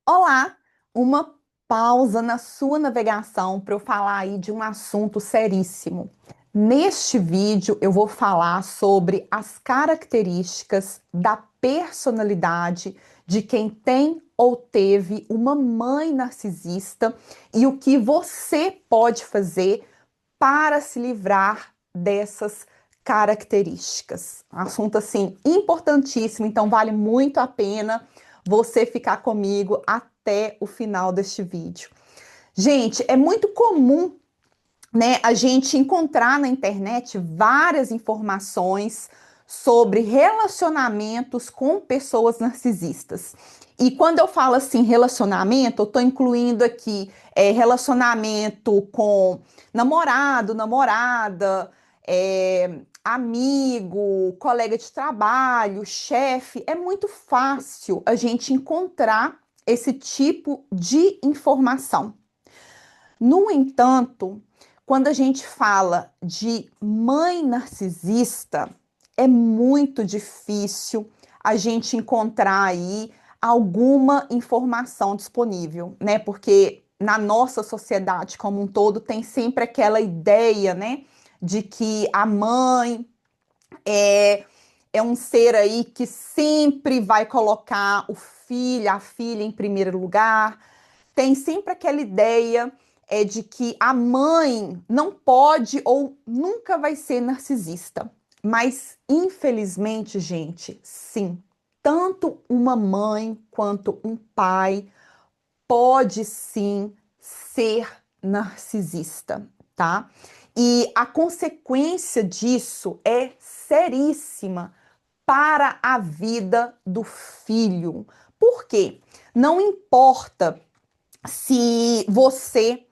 Olá, uma pausa na sua navegação para eu falar aí de um assunto seríssimo. Neste vídeo eu vou falar sobre as características da personalidade de quem tem ou teve uma mãe narcisista e o que você pode fazer para se livrar dessas características. Um assunto assim importantíssimo, então vale muito a pena você ficar comigo até o final deste vídeo. Gente, é muito comum, né, a gente encontrar na internet várias informações sobre relacionamentos com pessoas narcisistas. E quando eu falo assim, relacionamento, eu estou incluindo aqui relacionamento com namorado, namorada, amigo, colega de trabalho, chefe. É muito fácil a gente encontrar esse tipo de informação. No entanto, quando a gente fala de mãe narcisista, é muito difícil a gente encontrar aí alguma informação disponível, né? Porque na nossa sociedade como um todo tem sempre aquela ideia, né, de que a mãe é, é um ser aí que sempre vai colocar o filho, a filha em primeiro lugar. Tem sempre aquela ideia de que a mãe não pode ou nunca vai ser narcisista. Mas, infelizmente, gente, sim, tanto uma mãe quanto um pai pode sim ser narcisista, tá? E a consequência disso é seríssima para a vida do filho. Por quê? Não importa se você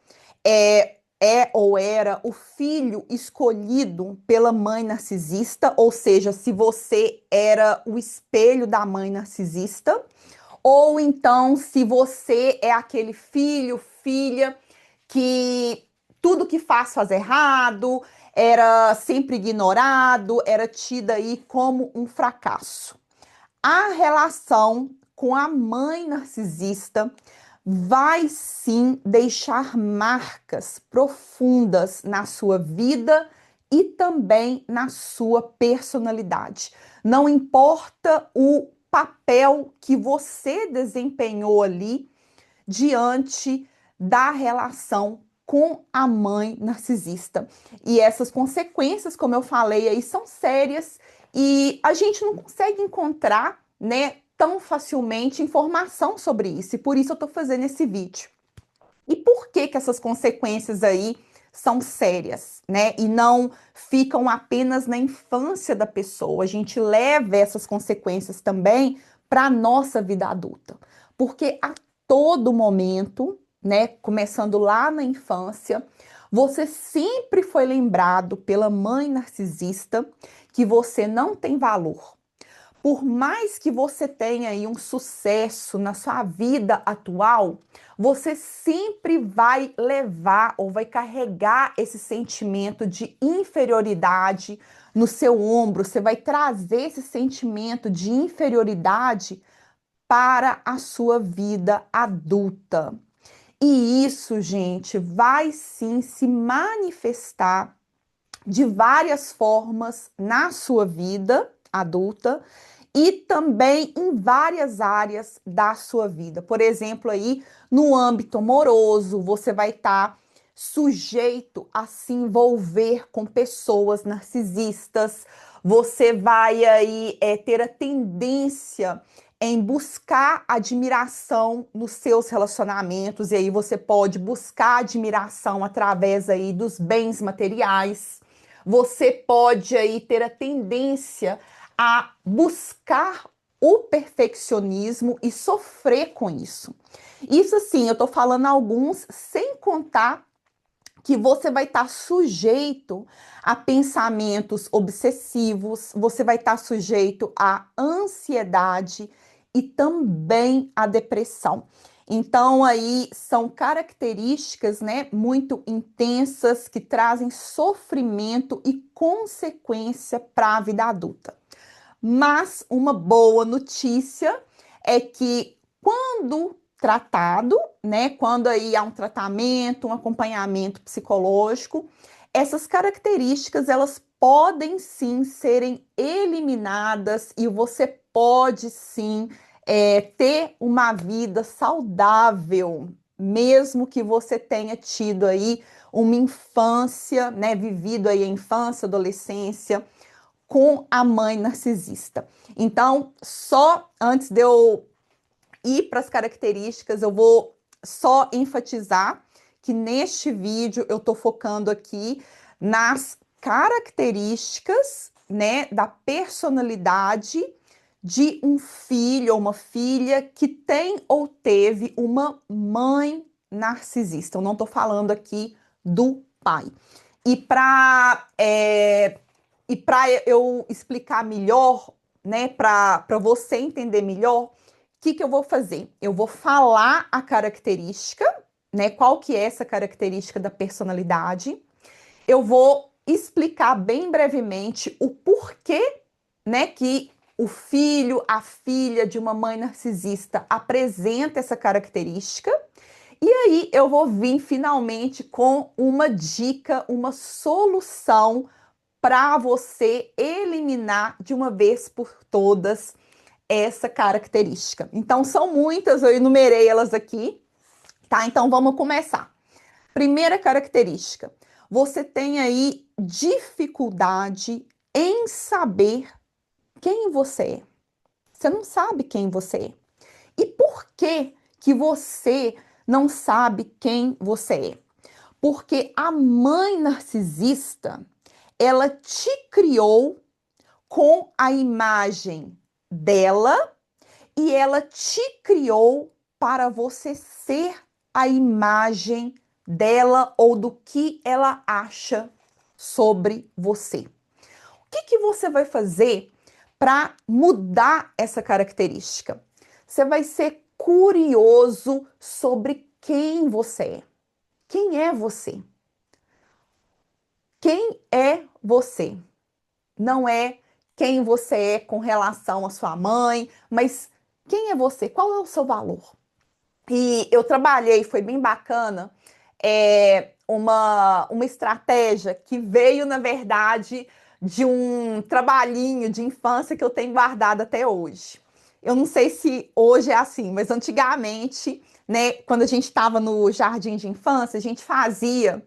é ou era o filho escolhido pela mãe narcisista, ou seja, se você era o espelho da mãe narcisista, ou então se você é aquele filho, filha que tudo que faz errado, era sempre ignorado, era tida aí como um fracasso. A relação com a mãe narcisista vai sim deixar marcas profundas na sua vida e também na sua personalidade. Não importa o papel que você desempenhou ali diante da relação com a mãe narcisista. E essas consequências, como eu falei aí, são sérias e a gente não consegue encontrar, né, tão facilmente informação sobre isso. E por isso eu tô fazendo esse vídeo. E por que que essas consequências aí são sérias, né? E não ficam apenas na infância da pessoa. A gente leva essas consequências também para a nossa vida adulta. Porque a todo momento, né, começando lá na infância, você sempre foi lembrado pela mãe narcisista que você não tem valor. Por mais que você tenha aí um sucesso na sua vida atual, você sempre vai levar ou vai carregar esse sentimento de inferioridade no seu ombro. Você vai trazer esse sentimento de inferioridade para a sua vida adulta. E isso, gente, vai sim se manifestar de várias formas na sua vida adulta e também em várias áreas da sua vida. Por exemplo, aí no âmbito amoroso, você vai estar sujeito a se envolver com pessoas narcisistas. Você vai aí ter a tendência em buscar admiração nos seus relacionamentos, e aí você pode buscar admiração através aí dos bens materiais. Você pode aí ter a tendência a buscar o perfeccionismo e sofrer com isso. Isso assim, eu tô falando alguns sem contar que você vai estar sujeito a pensamentos obsessivos, você vai estar sujeito à ansiedade e também à depressão. Então, aí são características, né, muito intensas que trazem sofrimento e consequência para a vida adulta. Mas uma boa notícia é que quando tratado, né? Quando aí há um tratamento, um acompanhamento psicológico, essas características elas podem sim serem eliminadas e você pode sim ter uma vida saudável, mesmo que você tenha tido aí uma infância, né? Vivido aí a infância, adolescência com a mãe narcisista. Então, só antes de eu ir para as características, eu vou só enfatizar que neste vídeo eu estou focando aqui nas características, né, da personalidade de um filho ou uma filha que tem ou teve uma mãe narcisista. Eu não estou falando aqui do pai. E para eu explicar melhor, né, para você entender melhor, o que eu vou fazer? Eu vou falar a característica, né? Qual que é essa característica da personalidade? Eu vou explicar bem brevemente o porquê, né, que o filho, a filha de uma mãe narcisista apresenta essa característica. E aí eu vou vir finalmente com uma dica, uma solução para você eliminar de uma vez por todas essa característica. Então, são muitas, eu enumerei elas aqui, tá? Então, vamos começar. Primeira característica: você tem aí dificuldade em saber quem você é. Você não sabe quem você é. E por que você não sabe quem você é? Porque a mãe narcisista, ela te criou com a imagem dela e ela te criou para você ser a imagem dela ou do que ela acha sobre você. O que você vai fazer para mudar essa característica? Você vai ser curioso sobre quem você é. Quem é você? Quem é você? Não é quem você é com relação à sua mãe, mas quem é você? Qual é o seu valor? E eu trabalhei, foi bem bacana, uma estratégia que veio, na verdade, de um trabalhinho de infância que eu tenho guardado até hoje. Eu não sei se hoje é assim, mas antigamente, né, quando a gente estava no jardim de infância, a gente fazia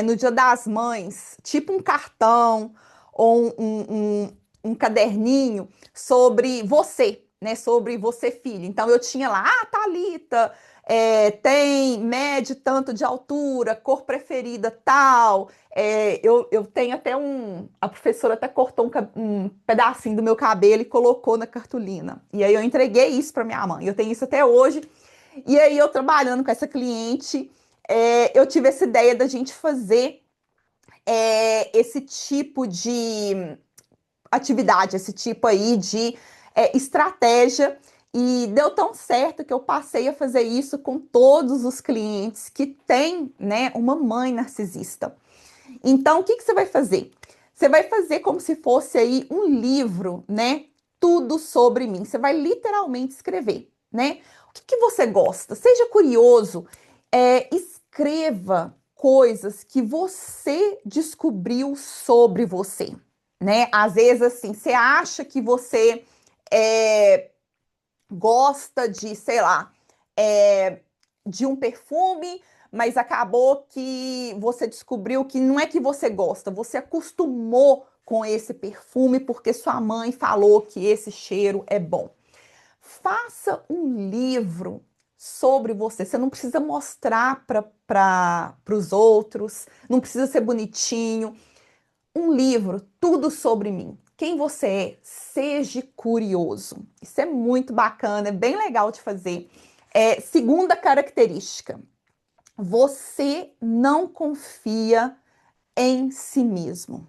no Dia das Mães, tipo um cartão ou um caderninho sobre você, né? Sobre você, filho. Então eu tinha lá, Thalita, tem médio tanto de altura, cor preferida tal. Eu tenho até a professora até cortou um pedacinho do meu cabelo e colocou na cartolina. E aí eu entreguei isso para minha mãe. Eu tenho isso até hoje. E aí eu trabalhando com essa cliente, eu tive essa ideia da gente fazer esse tipo de atividade, esse tipo aí de estratégia. E deu tão certo que eu passei a fazer isso com todos os clientes que têm, né, uma mãe narcisista. Então, o que você vai fazer? Você vai fazer como se fosse aí um livro, né? Tudo sobre mim. Você vai literalmente escrever, né? O que você gosta? Seja curioso, escreva coisas que você descobriu sobre você, né? Às vezes, assim, você acha que você gosta de, sei lá, de um perfume, mas acabou que você descobriu que não é que você gosta, você acostumou com esse perfume porque sua mãe falou que esse cheiro é bom. Faça um livro sobre você. Você não precisa mostrar para os outros, não precisa ser bonitinho. Um livro, tudo sobre mim. Quem você é, seja curioso. Isso é muito bacana, é bem legal de fazer. Segunda característica, você não confia em si mesmo.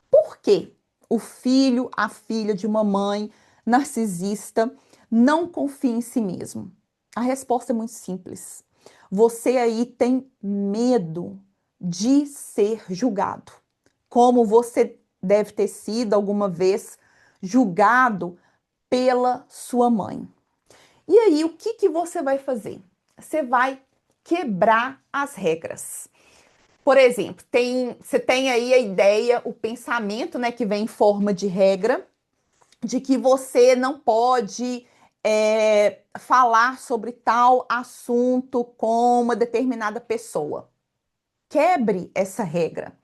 Por quê? O filho, a filha de uma mãe narcisista não confia em si mesmo. A resposta é muito simples. Você aí tem medo de ser julgado, como você deve ter sido alguma vez julgado pela sua mãe. E aí, o que que você vai fazer? Você vai quebrar as regras. Por exemplo, você tem aí a ideia, o pensamento, né, que vem em forma de regra, de que você não pode falar sobre tal assunto com uma determinada pessoa. Quebre essa regra.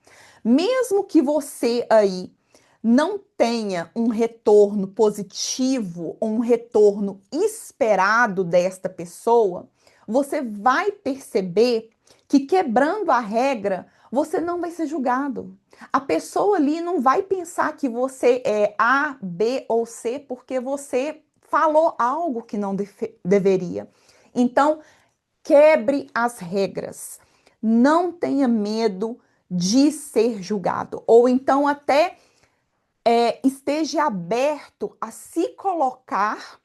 Mesmo que você aí não tenha um retorno positivo, um retorno esperado desta pessoa, você vai perceber que quebrando a regra, você não vai ser julgado. A pessoa ali não vai pensar que você é A, B ou C porque você falou algo que não deveria. Então, quebre as regras. Não tenha medo de ser julgado. Ou então até esteja aberto a se colocar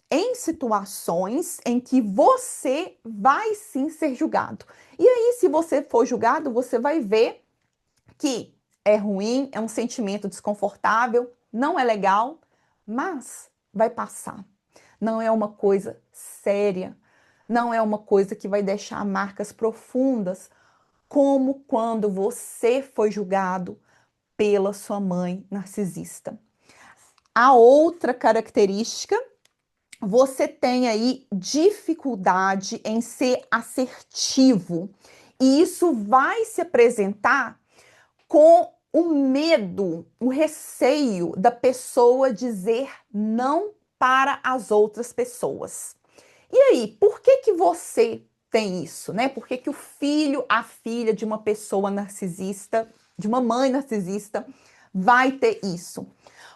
em situações em que você vai sim ser julgado. E aí, se você for julgado, você vai ver que é ruim, é um sentimento desconfortável, não é legal, mas vai passar. Não é uma coisa séria, não é uma coisa que vai deixar marcas profundas, como quando você foi julgado pela sua mãe narcisista. A outra característica, você tem aí dificuldade em ser assertivo. E isso vai se apresentar com o medo, o receio da pessoa dizer não para as outras pessoas. E aí, por que que você tem isso, né? Por que que o filho, a filha de uma pessoa narcisista, de uma mãe narcisista, vai ter isso?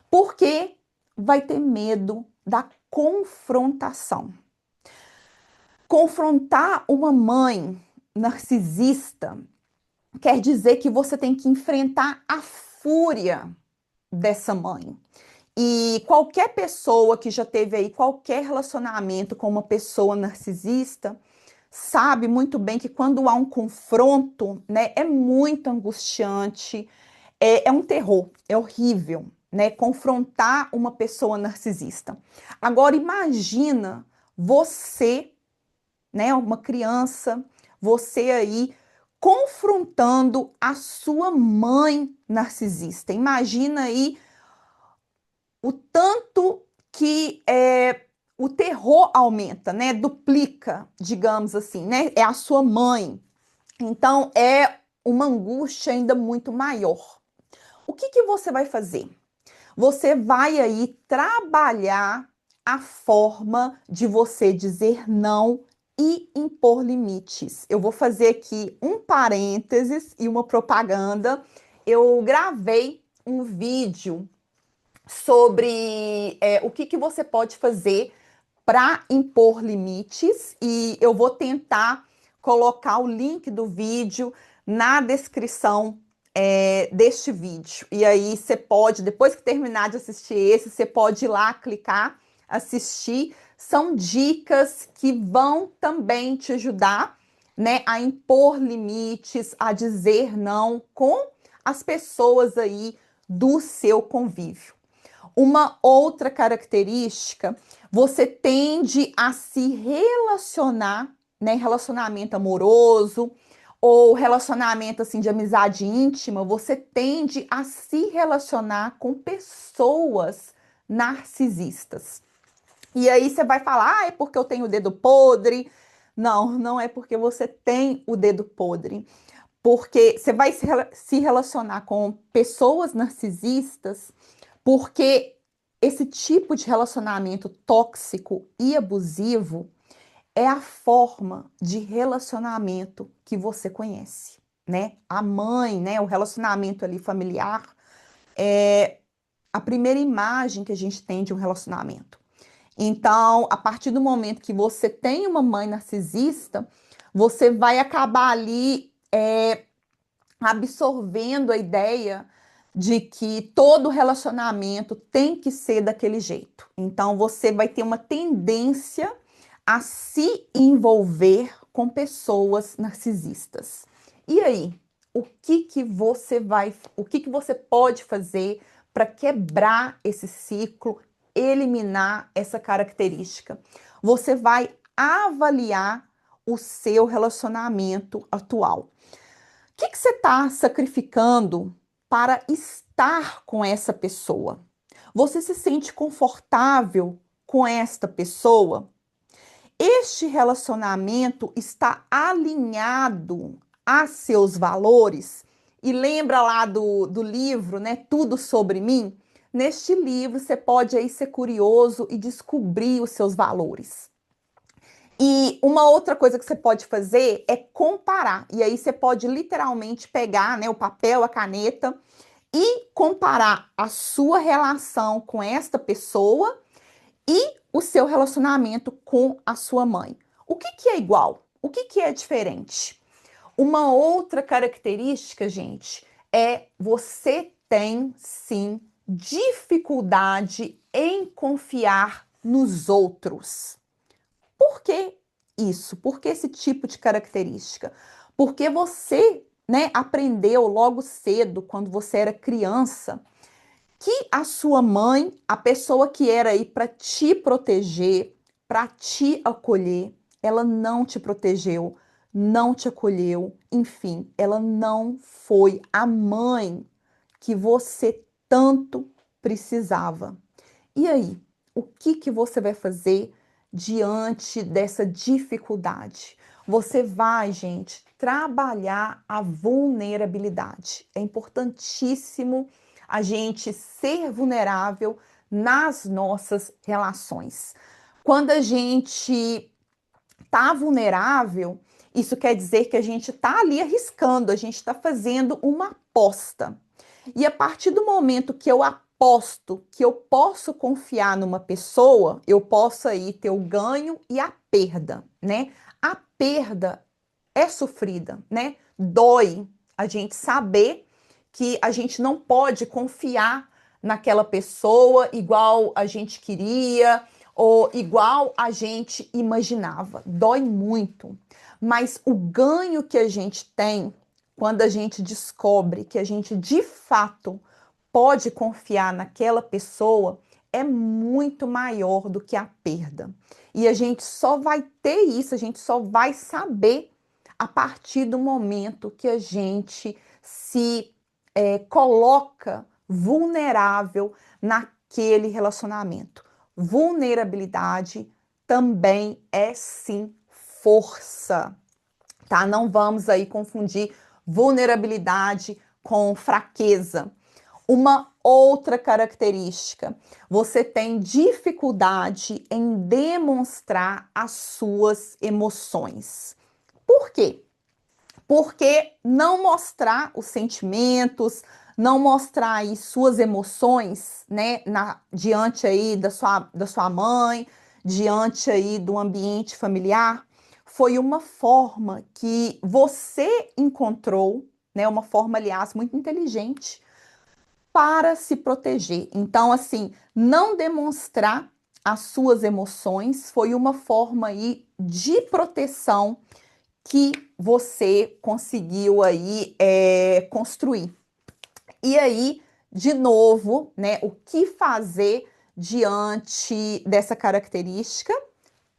Porque vai ter medo da confrontação. Confrontar uma mãe narcisista quer dizer que você tem que enfrentar a fúria dessa mãe. E qualquer pessoa que já teve aí qualquer relacionamento com uma pessoa narcisista sabe muito bem que quando há um confronto, né, é muito angustiante, é um terror, é horrível, né, confrontar uma pessoa narcisista. Agora imagina você, né, uma criança, você aí confrontando a sua mãe narcisista. Imagina aí o tanto que o terror aumenta, né? Duplica, digamos assim, né? É a sua mãe. Então é uma angústia ainda muito maior. O que que você vai fazer? Você vai aí trabalhar a forma de você dizer não e impor limites. Eu vou fazer aqui um parênteses e uma propaganda. Eu gravei um vídeo sobre o que que você pode fazer para impor limites e eu vou tentar colocar o link do vídeo na descrição deste vídeo. E aí você pode, depois que terminar de assistir esse, você pode ir lá, clicar, assistir. São dicas que vão também te ajudar, né, a impor limites, a dizer não com as pessoas aí do seu convívio. Uma outra característica, você tende a se relacionar, né, relacionamento amoroso ou relacionamento assim de amizade íntima, você tende a se relacionar com pessoas narcisistas. E aí você vai falar, é porque eu tenho o dedo podre. Não, não é porque você tem o dedo podre. Porque você vai se relacionar com pessoas narcisistas porque esse tipo de relacionamento tóxico e abusivo é a forma de relacionamento que você conhece, né? A mãe, né? O relacionamento ali familiar é a primeira imagem que a gente tem de um relacionamento. Então, a partir do momento que você tem uma mãe narcisista, você vai acabar ali absorvendo a ideia de que todo relacionamento tem que ser daquele jeito. Então você vai ter uma tendência a se envolver com pessoas narcisistas. E aí, o que que você pode fazer para quebrar esse ciclo, eliminar essa característica. Você vai avaliar o seu relacionamento atual. O que você está sacrificando para estar com essa pessoa? Você se sente confortável com esta pessoa? Este relacionamento está alinhado a seus valores? E lembra lá do livro, né? Tudo sobre mim? Neste livro, você pode aí ser curioso e descobrir os seus valores. E uma outra coisa que você pode fazer é comparar. E aí você pode literalmente pegar, né, o papel, a caneta e comparar a sua relação com esta pessoa e o seu relacionamento com a sua mãe. O que é igual? O que é diferente? Uma outra característica, gente, é você tem sim dificuldade em confiar nos outros. Por que isso? Por que esse tipo de característica? Porque você, né, aprendeu logo cedo, quando você era criança, que a sua mãe, a pessoa que era aí para te proteger, para te acolher, ela não te protegeu, não te acolheu, enfim, ela não foi a mãe que você tanto precisava. E aí, o que você vai fazer diante dessa dificuldade? Você vai, gente, trabalhar a vulnerabilidade. É importantíssimo a gente ser vulnerável nas nossas relações. Quando a gente tá vulnerável, isso quer dizer que a gente tá ali arriscando, a gente está fazendo uma aposta. E a partir do momento que eu aposto que eu posso confiar numa pessoa, eu posso aí ter o ganho e a perda, né? A perda é sofrida, né? Dói a gente saber que a gente não pode confiar naquela pessoa igual a gente queria ou igual a gente imaginava. Dói muito. Mas o ganho que a gente tem quando a gente descobre que a gente de fato pode confiar naquela pessoa é muito maior do que a perda. E a gente só vai ter isso, a gente só vai saber a partir do momento que a gente se coloca vulnerável naquele relacionamento. Vulnerabilidade também é sim força, tá? Não vamos aí confundir vulnerabilidade com fraqueza. Uma outra característica, você tem dificuldade em demonstrar as suas emoções. Por quê? Porque não mostrar os sentimentos, não mostrar aí suas emoções, né, diante aí da sua mãe, diante aí do ambiente familiar, foi uma forma que você encontrou, né, uma forma, aliás, muito inteligente para se proteger. Então, assim, não demonstrar as suas emoções foi uma forma aí de proteção que você conseguiu aí construir. E aí, de novo, né, o que fazer diante dessa característica?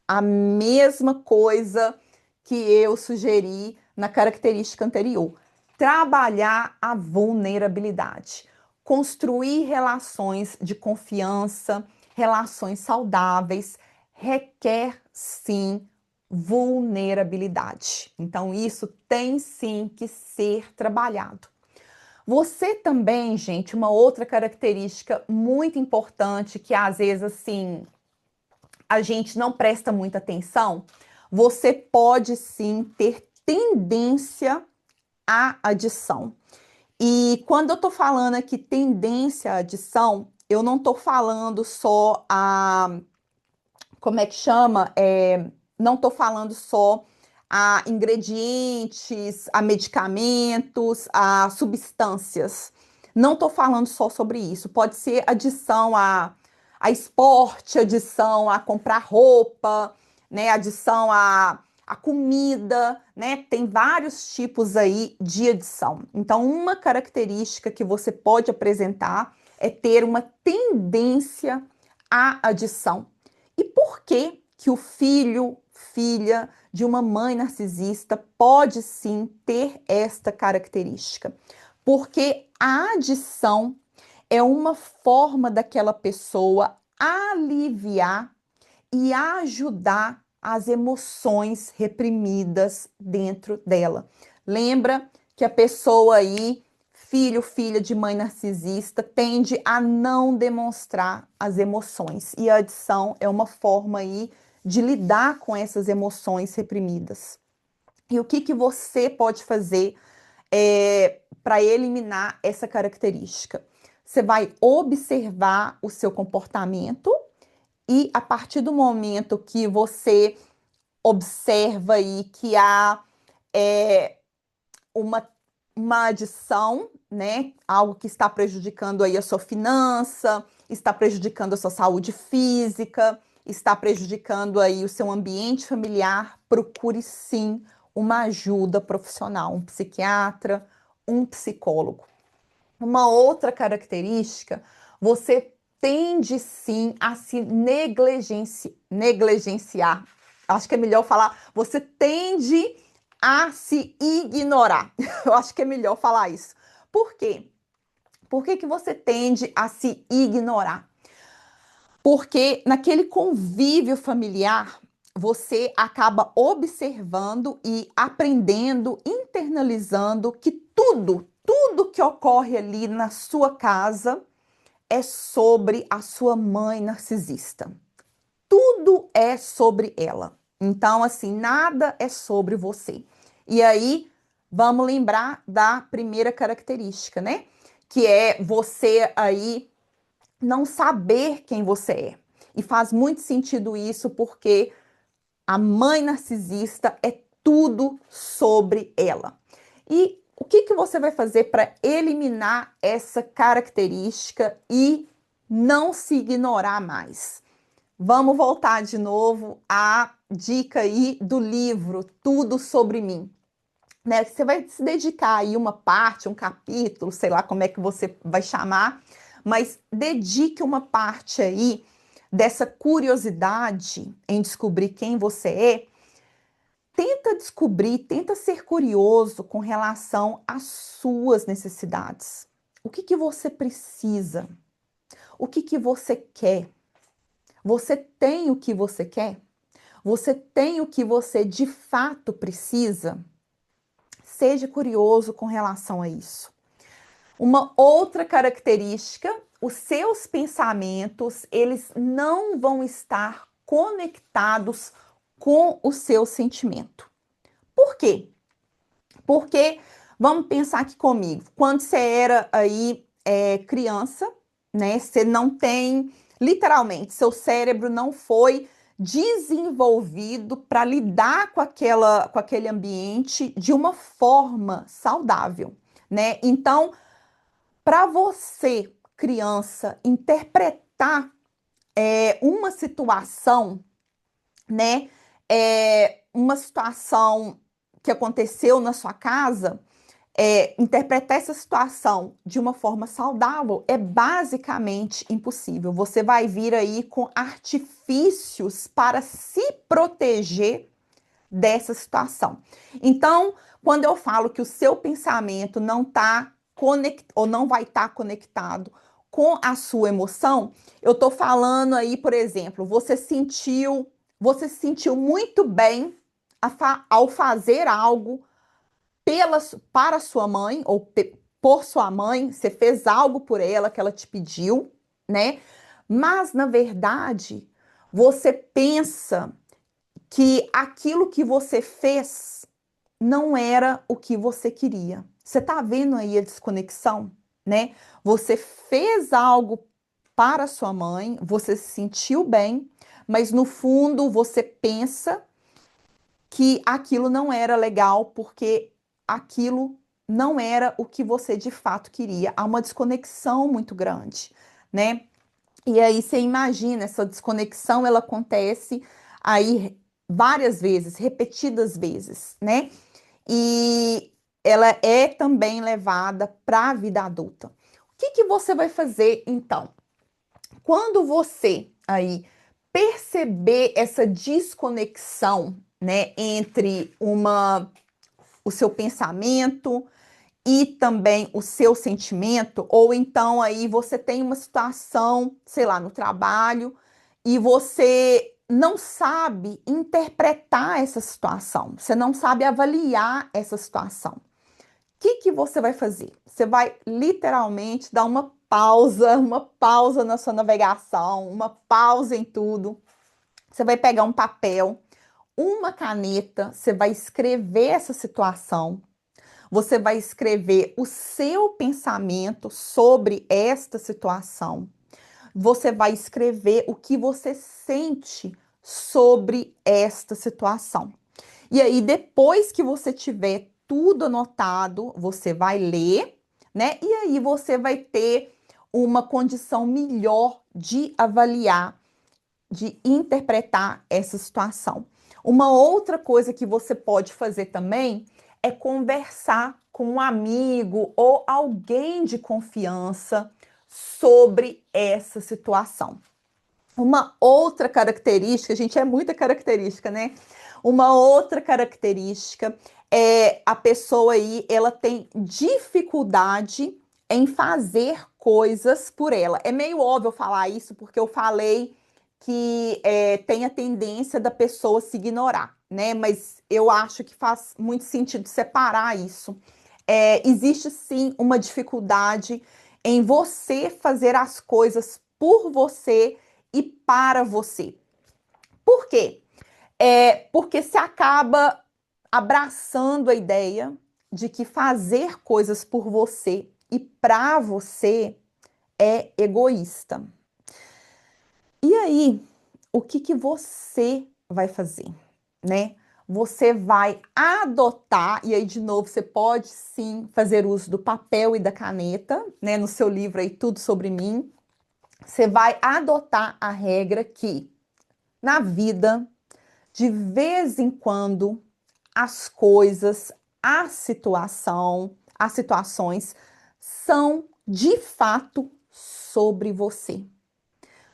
A mesma coisa que eu sugeri na característica anterior. Trabalhar a vulnerabilidade. Construir relações de confiança, relações saudáveis, requer sim vulnerabilidade. Então, isso tem sim que ser trabalhado. Você também, gente, uma outra característica muito importante que às vezes assim a gente não presta muita atenção, você pode sim ter tendência à adição. E quando eu tô falando aqui tendência à adição, eu não tô falando só como é que chama? Não tô falando só a ingredientes, a medicamentos, a substâncias. Não tô falando só sobre isso. Pode ser adição a esporte, adição a comprar roupa, né? Adição a comida, né? Tem vários tipos aí de adição. Então, uma característica que você pode apresentar é ter uma tendência a adição. E por que que o filho, filha de uma mãe narcisista pode sim ter esta característica? Porque a adição é uma forma daquela pessoa aliviar e ajudar as emoções reprimidas dentro dela. Lembra que a pessoa aí, filho, filha de mãe narcisista, tende a não demonstrar as emoções. E a adição é uma forma aí de lidar com essas emoções reprimidas. E o que que você pode fazer para eliminar essa característica? Você vai observar o seu comportamento e a partir do momento que você observa aí que há uma, uma adição, né? Algo que está prejudicando aí a sua finança, está prejudicando a sua saúde física, está prejudicando aí o seu ambiente familiar, procure sim uma ajuda profissional, um psiquiatra, um psicólogo. Uma outra característica, você tende sim a se negligenciar. Acho que é melhor falar, você tende a se ignorar. Eu acho que é melhor falar isso. Por quê? Por que que você tende a se ignorar? Porque naquele convívio familiar, você acaba observando e aprendendo, internalizando que tudo que ocorre ali na sua casa é sobre a sua mãe narcisista. Tudo é sobre ela. Então, assim, nada é sobre você. E aí, vamos lembrar da primeira característica, né? Que é você aí não saber quem você é. E faz muito sentido isso porque a mãe narcisista é tudo sobre ela. E o que que você vai fazer para eliminar essa característica e não se ignorar mais? Vamos voltar de novo à dica aí do livro Tudo Sobre Mim. Né? Você vai se dedicar aí uma parte, um capítulo, sei lá como é que você vai chamar, mas dedique uma parte aí dessa curiosidade em descobrir quem você é. Tenta descobrir, tenta ser curioso com relação às suas necessidades. O que que você precisa? O que que você quer? Você tem o que você quer? Você tem o que você de fato precisa? Seja curioso com relação a isso. Uma outra característica, os seus pensamentos, eles não vão estar conectados com o seu sentimento. Por quê? Porque, vamos pensar aqui comigo, quando você era aí criança, né, você não tem, literalmente, seu cérebro não foi desenvolvido para lidar com aquele ambiente de uma forma saudável, né? Então, para você, criança, interpretar uma situação, né? Uma situação que aconteceu na sua casa, interpretar essa situação de uma forma saudável é basicamente impossível. Você vai vir aí com artifícios para se proteger dessa situação. Então, quando eu falo que o seu pensamento não está ou não vai estar conectado com a sua emoção, eu estou falando aí, por exemplo, você se sentiu muito bem ao fazer algo para sua mãe ou por sua mãe, você fez algo por ela que ela te pediu, né? Mas na verdade, você pensa que aquilo que você fez não era o que você queria. Você está vendo aí a desconexão, né? Você fez algo para sua mãe, você se sentiu bem, mas no fundo você pensa que aquilo não era legal porque aquilo não era o que você de fato queria. Há uma desconexão muito grande, né? E aí você imagina, essa desconexão, ela acontece aí várias vezes, repetidas vezes, né? E ela é também levada para a vida adulta. O que que você vai fazer então? Quando você aí perceber essa desconexão, né, entre o seu pensamento e também o seu sentimento, ou então aí você tem uma situação, sei lá, no trabalho, e você não sabe interpretar essa situação, você não sabe avaliar essa situação. O que você vai fazer? Você vai literalmente dar uma pausa na sua navegação, uma pausa em tudo. Você vai pegar um papel, uma caneta, você vai escrever essa situação. Você vai escrever o seu pensamento sobre esta situação. Você vai escrever o que você sente sobre esta situação. E aí, depois que você tiver tudo anotado, você vai ler, né? E aí você vai ter uma condição melhor de avaliar, de interpretar essa situação. Uma outra coisa que você pode fazer também é conversar com um amigo ou alguém de confiança sobre essa situação. Uma outra característica, gente, é muita característica, né? Uma outra característica é a pessoa aí, ela tem dificuldade em fazer coisas por ela. É meio óbvio falar isso, porque eu falei que tem a tendência da pessoa se ignorar, né? Mas eu acho que faz muito sentido separar isso. Existe sim uma dificuldade em você fazer as coisas por você e para você. Por quê? Porque se acaba abraçando a ideia de que fazer coisas por você e para você é egoísta. E aí, o que você vai fazer, né? Você vai adotar, e aí de novo você pode sim fazer uso do papel e da caneta, né? No seu livro aí, Tudo Sobre Mim, você vai adotar a regra que na vida, de vez em quando, as coisas, as situações são de fato sobre você.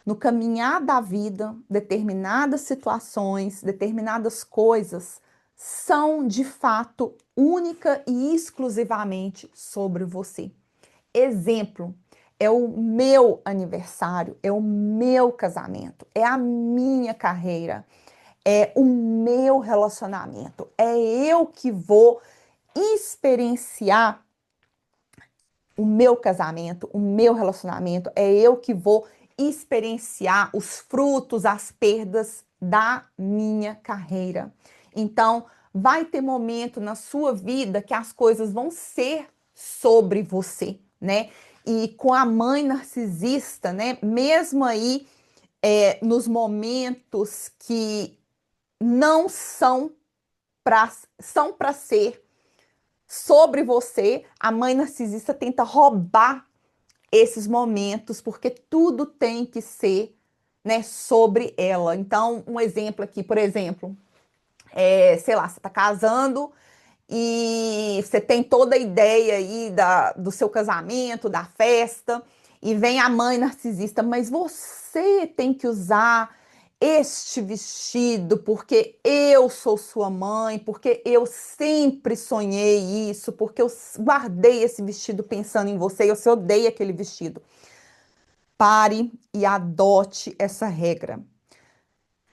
No caminhar da vida, determinadas situações, determinadas coisas são de fato única e exclusivamente sobre você. Exemplo, é o meu aniversário, é o meu casamento, é a minha carreira, é o meu relacionamento, é eu que vou experienciar o meu casamento, o meu relacionamento, é eu que vou experienciar os frutos, as perdas da minha carreira. Então, vai ter momento na sua vida que as coisas vão ser sobre você, né? E com a mãe narcisista, né? Mesmo aí nos momentos que não são para ser sobre você, a mãe narcisista tenta roubar esses momentos, porque tudo tem que ser, né, sobre ela. Então, um exemplo aqui, por exemplo, sei lá, você está casando e você tem toda a ideia aí do seu casamento, da festa, e vem a mãe narcisista, mas você tem que usar este vestido porque eu sou sua mãe, porque eu sempre sonhei isso, porque eu guardei esse vestido pensando em você e você odeia aquele vestido. Pare e adote essa regra.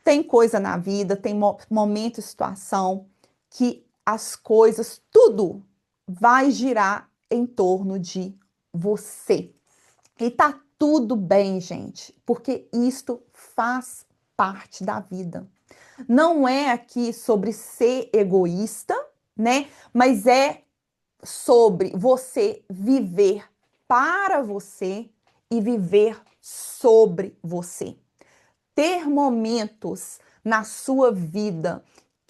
Tem coisa na vida, tem momento e situação que as coisas, tudo vai girar em torno de você. E tá tudo bem, gente, porque isto faz parte da vida. Não é aqui sobre ser egoísta, né? Mas é sobre você viver para você e viver sobre você. Ter momentos na sua vida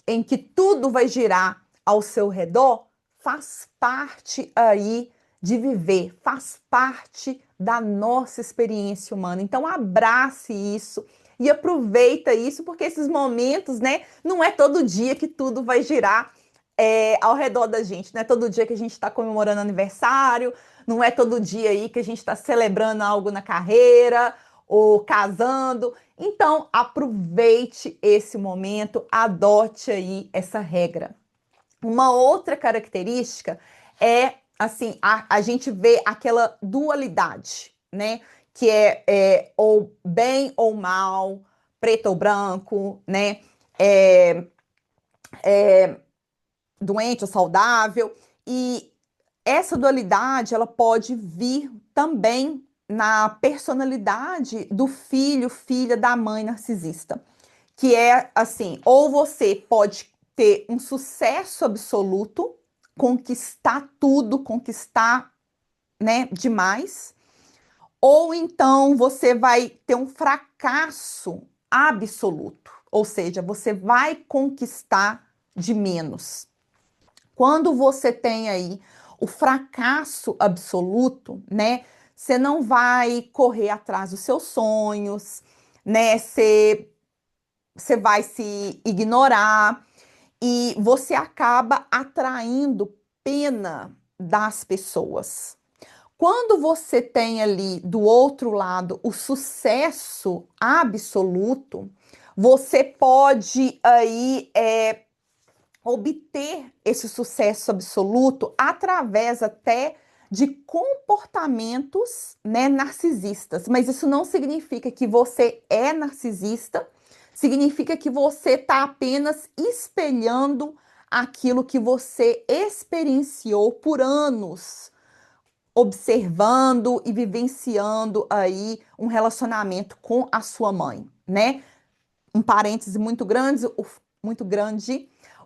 em que tudo vai girar ao seu redor faz parte aí de viver, faz parte da nossa experiência humana. Então abrace isso e aproveita isso, porque esses momentos, né, não é todo dia que tudo vai girar ao redor da gente, não é todo dia que a gente está comemorando aniversário, não é todo dia aí que a gente está celebrando algo na carreira, ou casando. Então, aproveite esse momento, adote aí essa regra. Uma outra característica é, assim, a gente vê aquela dualidade, né? Que é ou bem ou mal, preto ou branco, né? É, doente ou saudável. E essa dualidade, ela pode vir também na personalidade do filho, filha da mãe narcisista. Que é assim, ou você pode ter um sucesso absoluto, conquistar tudo, conquistar, né, demais, ou então você vai ter um fracasso absoluto, ou seja, você vai conquistar de menos. Quando você tem aí o fracasso absoluto, né, você não vai correr atrás dos seus sonhos, né, você vai se ignorar e você acaba atraindo pena das pessoas. Quando você tem ali do outro lado o sucesso absoluto, você pode aí obter esse sucesso absoluto através até de comportamentos, né, narcisistas. Mas isso não significa que você é narcisista, significa que você está apenas espelhando aquilo que você experienciou por anos, observando e vivenciando aí um relacionamento com a sua mãe, né? Um parêntese muito grande,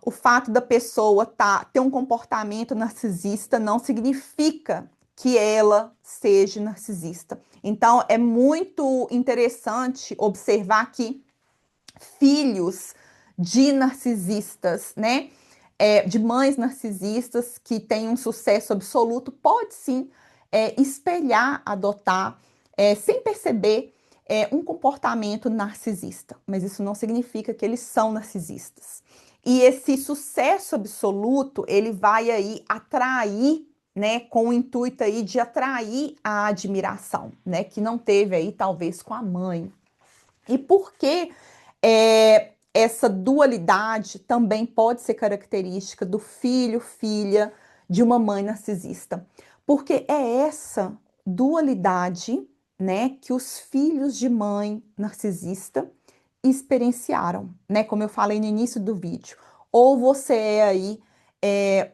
o fato da pessoa ter um comportamento narcisista não significa que ela seja narcisista. Então, é muito interessante observar que filhos de narcisistas, né? De mães narcisistas que têm um sucesso absoluto, pode sim espelhar, adotar, sem perceber, um comportamento narcisista. Mas isso não significa que eles são narcisistas. E esse sucesso absoluto, ele vai aí atrair, né, com o intuito aí de atrair a admiração, né, que não teve aí talvez com a mãe. E por que essa dualidade também pode ser característica do filho, filha de uma mãe narcisista? Porque é essa dualidade, né, que os filhos de mãe narcisista experienciaram, né? Como eu falei no início do vídeo. Ou você é aí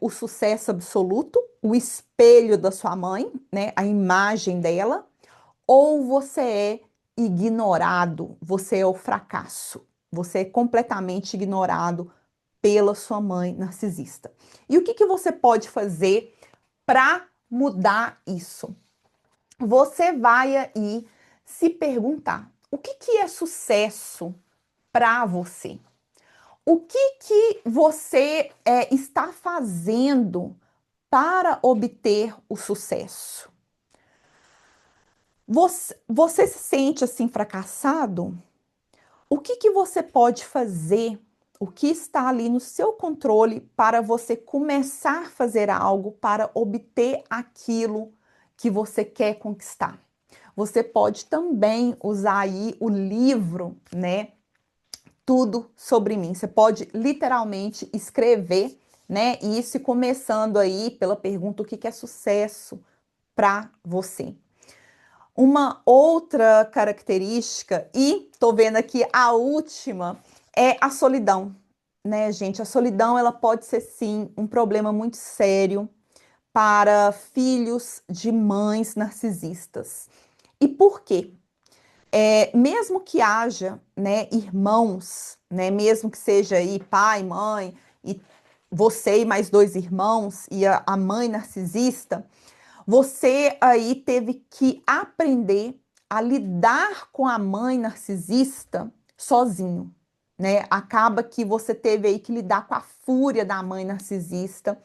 o sucesso absoluto, o espelho da sua mãe, né? A imagem dela, ou você é ignorado, você é o fracasso, você é completamente ignorado pela sua mãe narcisista. E o que você pode fazer para mudar isso? Você vai aí se perguntar: o que é sucesso para você? O que você está fazendo para obter o sucesso? Você se sente assim fracassado? O que você pode fazer? O que está ali no seu controle para você começar a fazer algo para obter aquilo que você quer conquistar? Você pode também usar aí o livro, né? Tudo sobre mim. Você pode literalmente escrever, né? E isso começando aí pela pergunta: o que é sucesso para você? Uma outra característica, e tô vendo aqui a última, é a solidão, né, gente? A solidão, ela pode ser sim um problema muito sério para filhos de mães narcisistas. E por quê? Mesmo que haja, né, irmãos, né, mesmo que seja aí pai, mãe, e você e mais dois irmãos, e a mãe narcisista, você aí teve que aprender a lidar com a mãe narcisista sozinho, né? Acaba que você teve aí que lidar com a fúria da mãe narcisista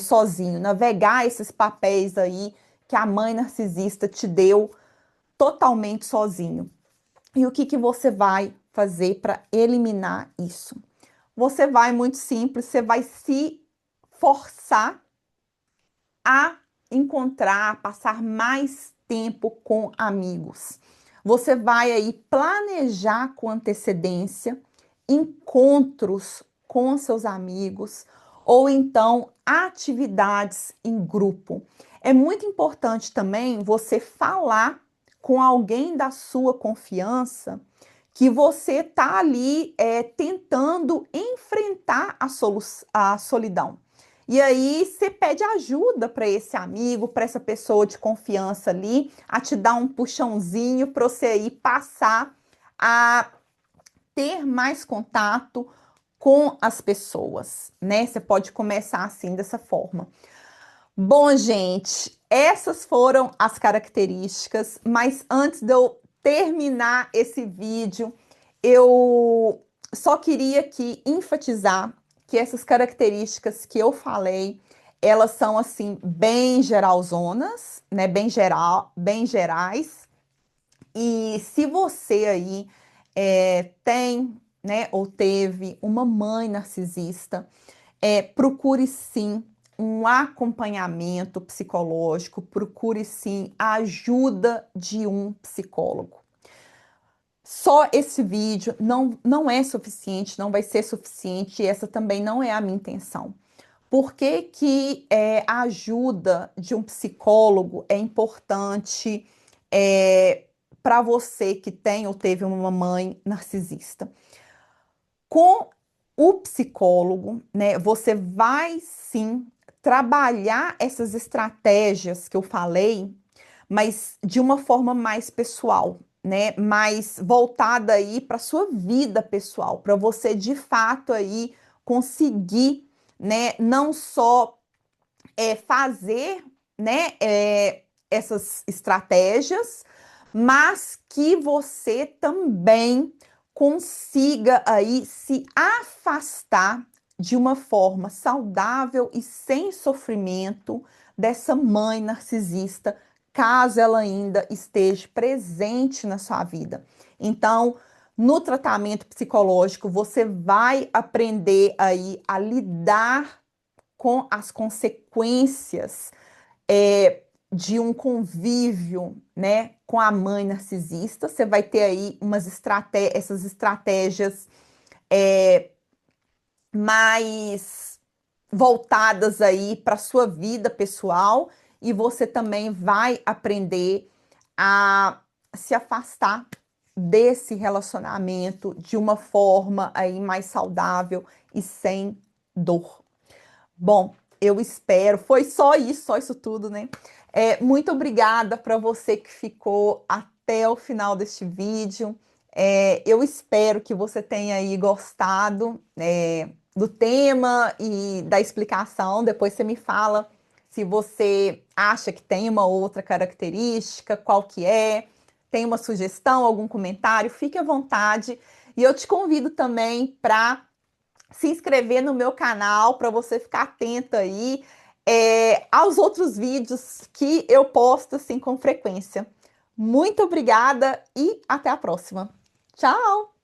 sozinho, navegar esses papéis aí que a mãe narcisista te deu totalmente sozinho. E o que você vai fazer para eliminar isso? Você vai, muito simples, você vai se forçar a encontrar, passar mais tempo com amigos. Você vai aí planejar com antecedência encontros com seus amigos ou então atividades em grupo. É muito importante também você falar com alguém da sua confiança que você está ali tentando enfrentar a solidão. E aí você pede ajuda para esse amigo, para essa pessoa de confiança ali, a te dar um puxãozinho para você aí passar a ter mais contato com as pessoas, né? Você pode começar assim dessa forma. Bom, gente, essas foram as características, mas antes de eu terminar esse vídeo, eu só queria aqui enfatizar que essas características que eu falei, elas são assim bem geralzonas, né? Bem gerais. E se você aí tem, né, ou teve uma mãe narcisista, procure sim um acompanhamento psicológico, procure sim a ajuda de um psicólogo. Só esse vídeo não é suficiente, não vai ser suficiente, e essa também não é a minha intenção. Por que que a ajuda de um psicólogo é importante para você que tem ou teve uma mãe narcisista? Com o psicólogo, né, você vai sim trabalhar essas estratégias que eu falei, mas de uma forma mais pessoal, né, mais voltada aí para sua vida pessoal, para você de fato aí conseguir, né, não só fazer, né, essas estratégias, mas que você também consiga aí se afastar de uma forma saudável e sem sofrimento dessa mãe narcisista, caso ela ainda esteja presente na sua vida. Então, no tratamento psicológico, você vai aprender aí a lidar com as consequências de um convívio, né, com a mãe narcisista. Você vai ter aí essas estratégias mais voltadas aí para sua vida pessoal, e você também vai aprender a se afastar desse relacionamento de uma forma aí mais saudável e sem dor. Bom, eu espero. Foi só isso tudo, né? Muito obrigada para você que ficou até o final deste vídeo. Eu espero que você tenha aí gostado, do tema e da explicação. Depois você me fala se você acha que tem uma outra característica, qual que é, tem uma sugestão, algum comentário, fique à vontade. E eu te convido também para se inscrever no meu canal para você ficar atento aí aos outros vídeos que eu posto assim com frequência. Muito obrigada e até a próxima. Tchau!